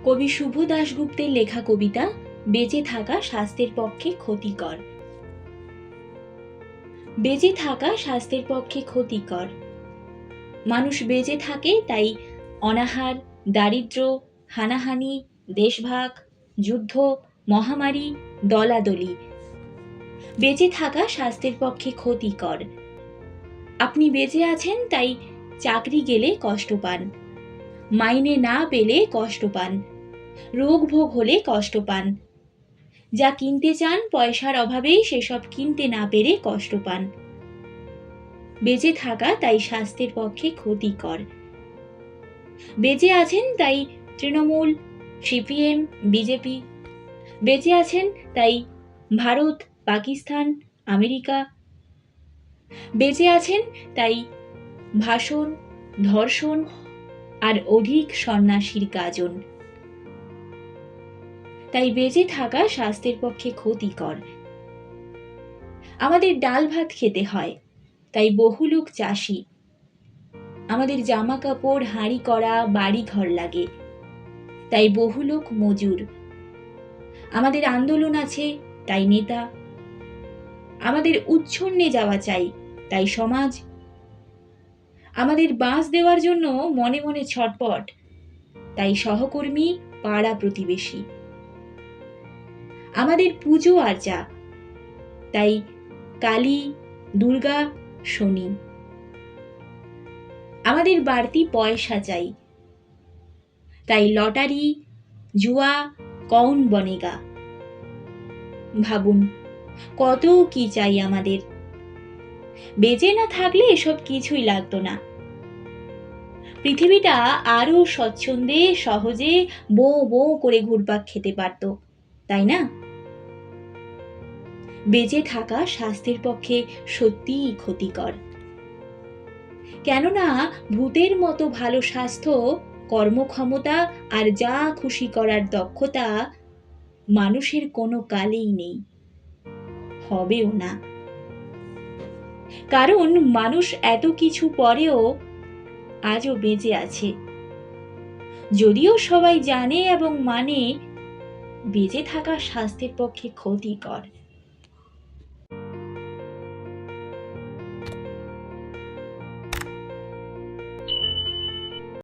কবি শুভ দাশগুপ্তের লেখা কবিতা বেঁচে থাকা স্বাস্থ্যের পক্ষে ক্ষতিকর। বেঁচে থাকা স্বাস্থ্যের পক্ষে ক্ষতিকর। মানুষ বেঁচে থাকে তাই অনাহার, দারিদ্র্য, হানাহানি, দেশভাগ, যুদ্ধ, মহামারী, দলাদলি। বেঁচে থাকা স্বাস্থ্যের পক্ষে ক্ষতিকর। আপনি বেঁচে আছেন তাই চাকরি গেলে কষ্ট পান, মাইনে না পেলে কষ্ট পান, রোগ ভোগ হলে কষ্ট পান, যা কিনতে চান পয়সার অভাবেই সেসব কিনতে না পেরে কষ্ট পান। বেঁচে থাকা তাই স্বাস্থ্যের পক্ষে ক্ষতিকর। বেঁচে আছেন তাই তৃণমূল, সিপিএম, বিজেপি। বেঁচে আছেন তাই ভারত, পাকিস্তান, আমেরিকা। বেঁচে আছেন তাই ভাষণ, ধর্ষণ আর অধিক সন্ন্যাসীর গাজন। তাই বেঁচে থাকা স্বাস্থ্যের পক্ষে ক্ষতিকর। আমাদের ডাল ভাত খেতে হয় তাই বহু লোক চাষি। আমাদের জামা কাপড়, হাঁড়ি কড়া, বাড়ি ঘর লাগে তাই বহু লোক মজুর। আমাদের আন্দোলন আছে তাই নেতা। আমাদের উচ্ছন্নে যাওয়া চাই তাই সমাজ। আমাদের বাঁশ দেওয়ার জন্য মনে মনে ছটপট তাই সহকর্মী, পাড়া প্রতিবেশী। আমাদের পুজো আর্চা তাই কালী, দুর্গা, শনি। আমাদের বাড়তি পয়সা চাই তাই লটারি, জুয়া, কৌন বনেগা। ভাবুন কত কি চাই আমাদের। বেঁচে না থাকলে এসব কিছুই লাগতো না। পৃথিবীটা আরো স্বচ্ছন্দে সহজে বো বো করে ঘুরপাক খেতে পারত, তাই না? বেঁচে থাকা স্বাস্থ্যের পক্ষে সত্যিই ক্ষতিকর। কেননা ভূতের মতো ভালো স্বাস্থ্য, কর্মক্ষমতা আর যা খুশি করার দক্ষতা মানুষের কোনো কালেই নেই, হবেও না। কারণ মানুষ এত কিছু পরেও আজও বেঁচে আছে। যদিও সবাই জানে এবং মানে বেঁচে থাকা স্বাস্থ্যের পক্ষে ক্ষতিকর।